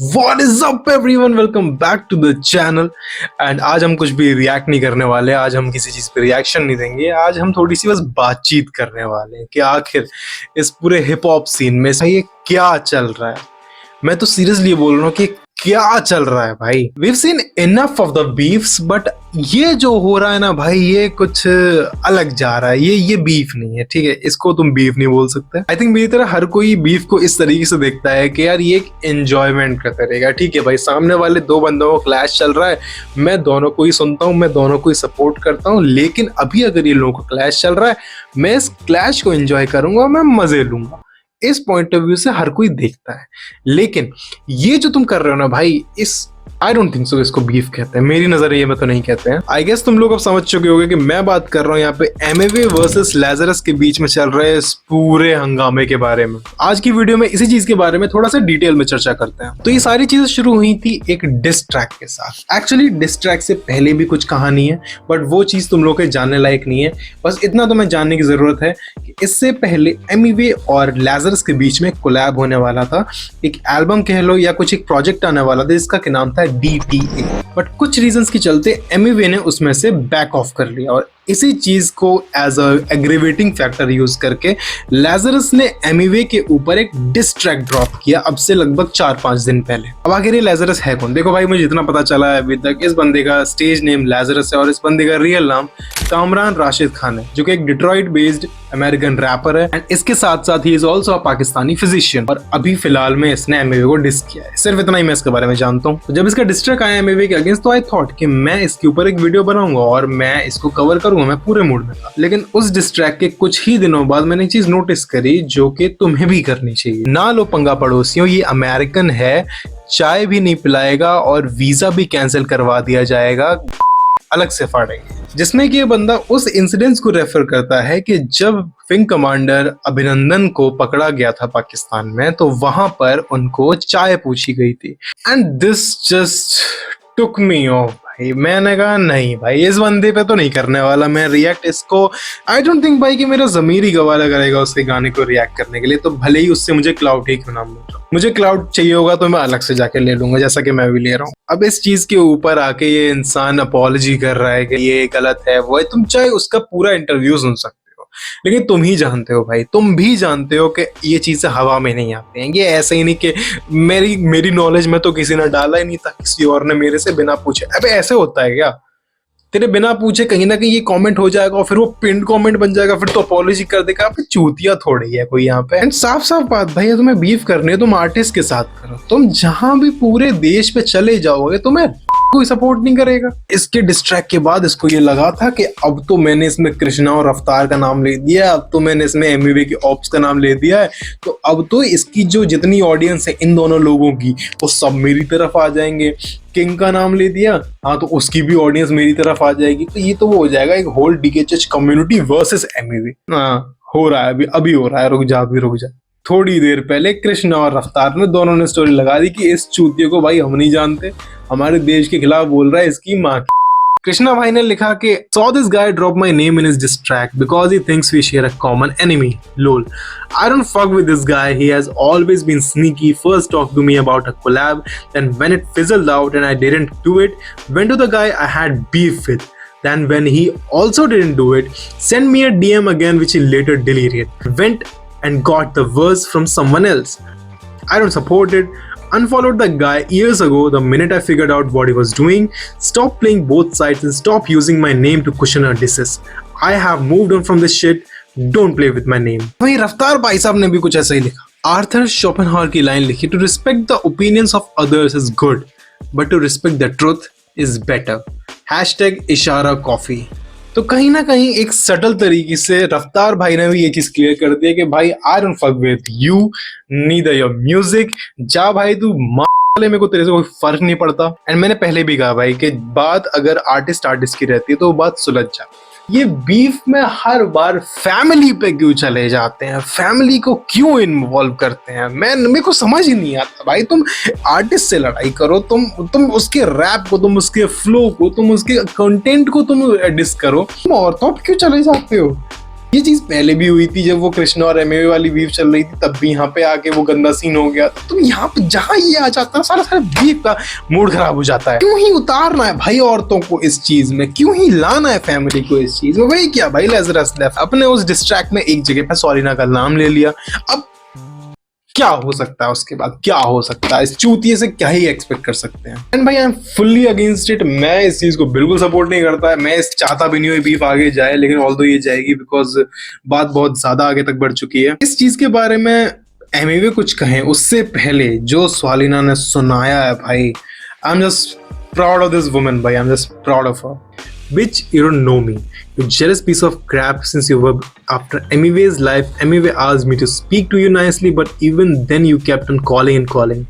What is up everyone? Welcome back to the channel and आज हम कुछ भी रिएक्ट नहीं करने वाले। आज हम किसी चीज पे रिएक्शन नहीं देंगे। आज हम थोड़ी सी बस बातचीत करने वाले हैं कि आखिर इस पूरे हिप हॉप सीन में सही ये क्या चल रहा है। मैं तो सीरियसली बोल रहा हूँ कि क्या चल रहा है भाई। We've seen enough of the beefs, but ये जो हो रहा है ना भाई, ये कुछ अलग जा रहा है। ये बीफ नहीं है, ठीक है, इसको तुम बीफ नहीं बोल सकते। आई थिंक मेरी तरह हर कोई बीफ को इस तरीके से देखता है कि यार ये एक एंजॉयमेंट करता रहेगा। ठीक है भाई, सामने वाले दो बंदों का क्लैश चल रहा है, मैं दोनों को ही सुनता हूँ, मैं दोनों को ही सपोर्ट करता हूँ, लेकिन अभी अगर ये लोगों का क्लैश चल रहा है, मैं इस क्लैश को एंजॉय करूंगा, मैं मजे लूंगा। इस पॉइंट ऑफ व्यू से हर कोई देखता है। लेकिन ये जो तुम कर रहे हो ना भाई, इस आई डोंट थिंक सो इसको बीफ कहते हैं। मेरी नजरिए में तो नहीं कहते हैं। आई गेस तुम लोग अब समझ चुके होंगे कि मैं बात कर रहा हूँ यहाँ पे एमवे वर्सेस लेजरस के बीच में चल रहे इस पूरे हंगामे के बारे में। आज की वीडियो में इसी चीज के बारे में थोड़ा सा डिटेल में चर्चा करते हैं। तो ये सारी चीजें शुरू हुई थी एक डिस ट्रैक के साथ। एक्चुअली डिस ट्रैक से पहले भी कुछ कहानी है, बट वो चीज तुम लोग के जानने लायक नहीं है। बस इतना तो मैं जानने की जरूरत है कि इससे पहले एमवे और लेजरस के बीच में कोलैब होने वाला था। एक एल्बम कह लो या कुछ एक प्रोजेक्ट आने वाला था जिसका क्या नाम था DTA, बट कुछ रीजंस के चलते एमवे ने उसमें से बैक ऑफ कर लिया और इसी चीज को as a aggravating factor use करके लेजरस ने एमवे के ऊपर एक डिस ट्रैक ड्रॉप किया अब से लगभग 4-5 दिन पहले। अब आखिर ये लेजरस है कौन? देखो भाई, मुझे जितना पता चला है अभी तक, इस बंदे का स्टेज नेम लेजरस है और इस बंदे का रियल नाम कामरान राशिद खान है, जो कि एक डिट्रॉइट बेस्ड अमेरिकन रैपर है। एंड इसके साथ साथ he is also a Pakistani physician. और अभी फिलहाल में इसने एमवे को डिस किया है। सिर्फ इतना ही मैं इसके बारे में जानता हूँ। तो जब इसका डिस ट्रैक आया एमवे के अगेंस्ट, तो आई थॉट कि मैं इसके ऊपर एक वीडियो बनाऊंगा और मैं इसको कवर करूंगा। मैं पूरे मूड में था। लेकिन उस डिस ट्रैक के कुछ ही दिनों बाद मैंने चीज नोटिस करी जो कि तुम्हें भी करनी चाहिए। ना लो पंगा पड़ोसियों, ये अमेरिकन है, चाय भी नहीं पिलाएगा और वीजा भी कैंसिल करवा दिया जाएगा, अलग से फाड़ेंगे। जिसमें कि ये बंदा उस इंसिडेंट्स को रेफर करता है कि जब विंग कमांडर अभिनंदन को पकड़ा गया था पाकिस्तान में, तो वहां पर उनको चाय पूछी गई थी। And this just took me of. भाई मैंने कहा नहीं भाई, इस बंदे पे तो नहीं करने वाला मैं रिएक्ट इसको। आई डोंट थिंक भाई कि मेरा ज़मीर ही गवारा करेगा उसके गाने को रिएक्ट करने के लिए। तो भले ही उससे मुझे क्लाउड ही क्यों ना मिल रहा, मुझे क्लाउड चाहिए होगा तो मैं अलग से जाके ले लूंगा, जैसा कि मैं भी ले रहा हूँ। अब इस चीज के ऊपर आके ये इंसान अपॉलॉजी कर रहा है कि ये गलत है, वो है। तुम चाहे उसका पूरा इंटरव्यू सुन सकते हो, लेकिन तुम ही जानते हो भाई, तुम भी जानते हो कि ये चीजें हवा में नहीं आती हैं। ये ऐसे ही नहीं कि मेरी नॉलेज में तो किसी ने डाला ही नहीं था, किसी और ने मेरे से बिना पूछे। अबे ऐसे होता है क्या? तेरे बिना पूछे कहीं ना कहीं ये कमेंट हो जाएगा और फिर वो पिंड कमेंट बन जाएगा, फिर तो अपॉलॉजी कर देगा। आप चूतिया थोड़ी है कोई यहाँ पे। एंड साफ साफ बात भाई, तुम्हें बीफ करनी है तुम आर्टिस्ट के साथ करो। तुम जहां भी पूरे देश पे चले जाओगे तुम्हें कोई सपोर्ट नहीं करेगा। इसके डिस्ट्रैक्ट के बाद इसको ये लगा था कि अब तो मैंने इसमें कृष्णा और रफ्तार का नाम ले दिया, अब तो मैंने इसमें एमवे के ऑप्स का नाम ले दिया है, तो अब तो इसकी जो जितनी ऑडियंस है इन दोनों लोगों की, वो सब मेरी तरफ आ जाएंगे। किंग का नाम ले दिया, हाँ, तो उसकी भी ऑडियंस मेरी तरफ आ जाएगी। तो ये तो वो हो जाएगा एक होल डीकेएच कम्युनिटी वर्सेस एमवे। हाँ, हो रहा है अभी हो रहा है। रुक जा। थोड़ी देर पहले कृष्णा और रफ्तार ने दोनों ने स्टोरी लगा दी कि इस चूतिये को भाई हम नहीं जानते, हमारे देश के खिलाफ बोल रहा है, इसकी माँ की। कृष्णा भाई ने लिखा कि saw this guy drop my name in his diss track because he thinks we share a common enemy. Lol. I don't fuck with this guy. He has always been sneaky. First talked to me about a collab, then when it fizzled out and I didn't do it, went to the guy I had beef with. Then when he also didn't do it, sent me a DM again which he later deleted. Went and got the verse from someone else. I don't support it. Unfollowed the guy years ago the minute I figured out what he was doing. Stop playing both sides and stop using my name to cushion our disses. I have moved on from this shit. Don't play with my name. वही रफ्तार भाई साहब ने भी कुछ ऐसा ही लिखा। Arthur Schopenhauer की लाइन लिखी, to respect the opinions of others is good, but to respect the truth is better. #इशारा कॉफी। तो कहीं ना कहीं एक सटल तरीके से रफ्तार भाई ने भी ये चीज क्लियर कर दिया कि भाई I don't fuck with you, neither your music. जा भाई तू मेरे को तेरे से कोई फर्क नहीं पड़ता। एंड मैंने पहले भी कहा भाई कि बात अगर आर्टिस्ट की रहती है तो वो बात सुलझ जाती है। ये बीफ में हर बार फैमिली पे क्यों चले जाते हैं, फैमिली को क्यों इन्वॉल्व करते हैं, मेरे को समझ ही नहीं आता भाई। तुम आर्टिस्ट से लड़ाई करो, तुम उसके रैप को, तुम उसके फ्लो को, तुम उसके कंटेंट को तुम डिस करो, तुम औरतों पे क्यों चले जाते हो? ये चीज पहले भी हुई थी जब वो कृष्णा और एमवे वाली बीफ चल रही थी, तब भी यहाँ पे आके वो गंदा सीन हो गया। तो तुम यहाँ पे जहाँ ये आ जाता है सारा बीफ का मूड खराब हो जाता है। क्यों ही उतारना है भाई औरतों को इस चीज में, क्यों ही लाना है फैमिली को इस चीज में। वही क्या भाई, लेज़रस लेफ्ट अपने उस डिस्ट्रैक्ट में एक जगह पे सॉलिना का नाम ले लिया। अब क्या हो सकता है उसके बाद, क्या हो सकता है, इस चूतिए से क्या ही एक्सपेक्ट कर सकते हैं। एंड भाई I am fully against it, मैं इस चीज को बिल्कुल सपोर्ट नहीं करता। मैं इस चाहता भी नहीं हूँ बीफ आगे जाए, लेकिन ऑल्दो ये जाएगी बिकॉज बात बहुत ज्यादा आगे तक बढ़ चुकी है। इस चीज के बारे में एमवे कुछ कहें उससे पहले जो स्वालिना ने सुनाया है भाई, I am just proud of this woman भाई, I am just proud of her. Bitch, you don't know me. You jealous piece of crap. Since you were after Emiwe's life, Emiwe asked me to speak to you nicely, but even then you kept on calling and calling.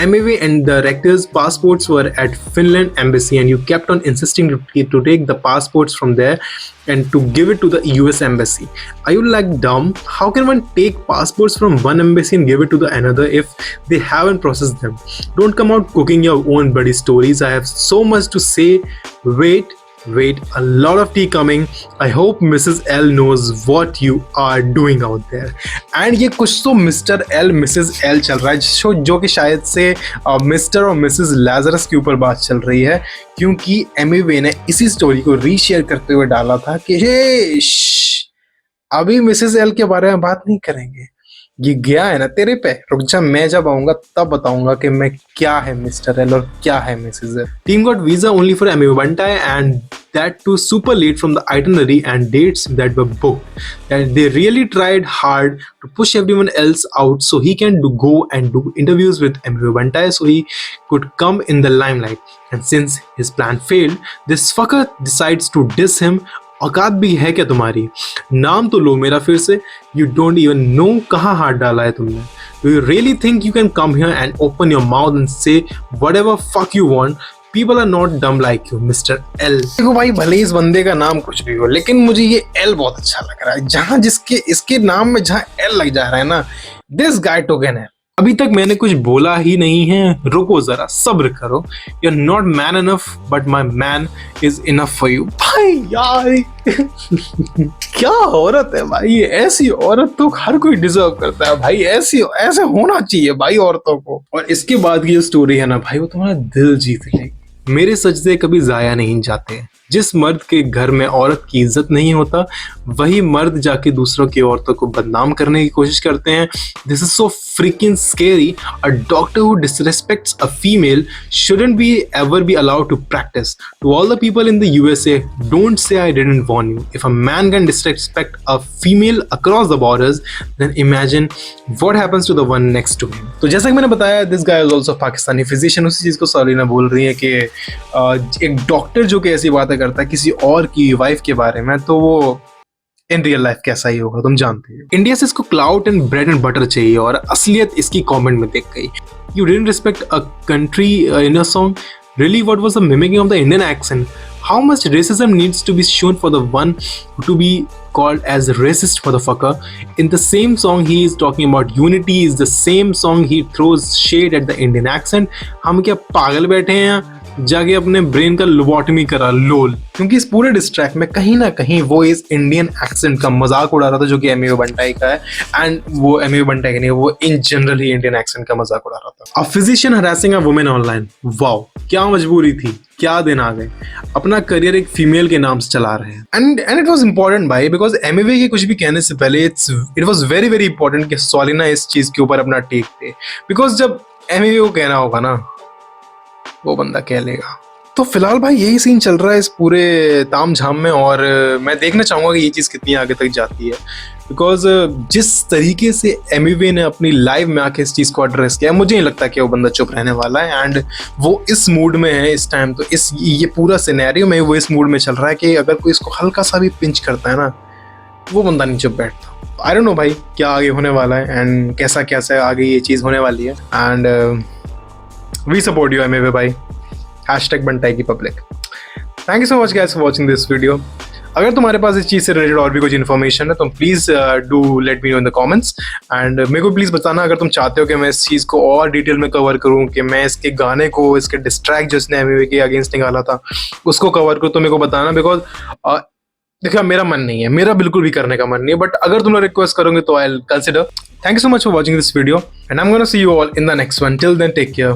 Emiwe and the rector's passports were at Finland embassy, and you kept on insisting to take the passports from there and to give it to the US embassy. Are you like dumb? How can one take passports from one embassy and give it to the another if they haven't processed them? Don't come out cooking your own bloody stories. I have so much to say. Wait, a lot of tea coming. I hope Mrs. L knows what you are doing out there. And ये कुछ तो mister L Mrs L चल रहा है, जो कि शायद से मिस्टर और मिसेस लैजरस के ऊपर बात चल रही है, क्योंकि एमवे ने इसी स्टोरी को रीशेयर करते हुए डाला था कि हे अभी मिसेस एल के बारे में बात नहीं करेंगे, ये गया है ना तेरे पे, रुक जा, मैं जब आऊंगा तब बताऊंगा कि मैं क्या है मिस्टर एल और क्या है Mrs L. Team got visa only for Amway Bantai and that too super late from the itinerary and dates that were booked, and they really tried hard to push everyone else out so he can go and do interviews with Emre Bantai so he could come in the limelight. And since his plan failed, this fucker decides to diss him. औकात भी है क्या तुम्हारी, नाम तो लो मेरा फिर से, you don't even know कहाँ हाथ डाला है तुमने। Do you really think you can come here and open your mouth and say whatever fuck you want? People are not dumb like you, Mr. L. देखो भाई, भले इस बंदे का नाम कुछ भी हो, लेकिन मुझे ये L बहुत अच्छा लग रहा है। जहां जिसके इसके नाम में जहां L लग जा रहा है ना, this guy took an L. अभी तक मैंने कुछ बोला ही नहीं है, रुको जरा, सब्र करो। You're not man enough, but my man is enough for you. भाई यार क्या औरत है भाई, ऐसी औरत तो हर कोई डिजर्व करता है भाई, ऐसे होना चाहिए भाई औरतों को। और इसके बाद की जो स्टोरी है ना भाई, वो तुम्हारा दिल जीत लेगी। मेरे सजदे कभी जाया नहीं जाते। जिस मर्द के घर में औरत की इज्जत नहीं होता, वही मर्द जाके दूसरों की औरतों को बदनाम करने की कोशिश करते हैं। This is so freaking scary. A doctor who disrespects a female shouldn't be ever be allowed to practice. To all the people in the USA, don't say I didn't warn you. If a man can disrespect a female across the borders, then imagine what happens to the one next to him. तो जैसा कि मैंने बताया, this guy is also Pakistani physician. उसी चीज को सॉलिना बोल रही है कि एक डॉक्टर जो कि ऐसी बातें करता है किसी और की वाइफ के बारे में, तो वो इन रियल लाइफ कैसा ही होगा तुम जानते हो। इंडिया से इसको cloud and bread and butter चाहिए, और असलियत इसकी कमेंट में दिख गई। You didn't respect a country in a song, really what was the mimicking of the Indian accent? How much racism needs to be shown for the one to be called as racist for the fucker? In the same song he is talking about unity, is the same song he throws shade at the Indian accent. हम क्या पागल बैठे हैं, जाके अपने brain का lobotomy करा लोल। क्योंकि इस पूरे डिस्ट्रैक्ट में कहीं ना कहीं वो इस इंडियन एक्सेंट का मजाक उड़ा रहा था, जो कि एमवे बंटाई का है। एंड वो एमवे बंटाई का नहीं, वो in general he Indian accent का मजाक उड़ा रहा था। A physician harassing a women online, wow क्या मजबूरी थी, क्या दिन आ गए। अपना करियर एक फीमेल के नाम से चला रहे हैं। एंड इट वाज इंपॉर्टेंट भाई, बिकॉज एमवे के कुछ भी कहने से पहले it was very very important कि सॉलिना इस चीज के ऊपर अपना टेक दे। बिकॉज जब एमवे को कहना होगा ना, वो बंदा कह लेगा। तो फिलहाल भाई यही सीन चल रहा है इस पूरे ताम झाम में, और मैं देखना चाहूंगा कि ये चीज़ कितनी आगे तक जाती है। बिकॉज जिस तरीके से एमवे ने अपनी लाइव में आके इस चीज़ को एड्रेस किया, मुझे नहीं लगता कि वो बंदा चुप रहने वाला है। एंड वो इस मूड में है इस टाइम, तो ये पूरा सिनेरियो में वो इस मूड में चल रहा है कि अगर कोई इसको हल्का सा भी पिंच करता है ना, वो बंदा नहीं चुप बैठता। आई डोंट नो भाई क्या आगे होने वाला है एंड कैसा कैसा आगे ये चीज़ होने वाली है। And we support you Amway भाई, हैशटैग बनटाई की public. Thank you so much guys for watching this video. अगर तुम्हारे पास इस चीज़ से रिलेटेड और भी कुछ इन्फॉर्मेशन है तो please do let me know in the comments. And मेरे को प्लीज़ बताना अगर तुम चाहते हो कि मैं इस चीज़ को और डिटेल में कवर करूँ, कि मैं इसके गाने को, इसके डिस्ट्रैक्ट जो इसने एमवे के अगेंस्ट निकाला था उसको कवर करूँ, तो मेरे को बताना। बिकॉज देखिए मेरा मन नहीं है, मेरा बिल्कुल भी करने का मन नहीं है, बट अगर तुम लोग रिक्वेस्ट करोगे तो I will consider. Thank you so much for watching this video and I am gonna see you all in the next one. Till then take care.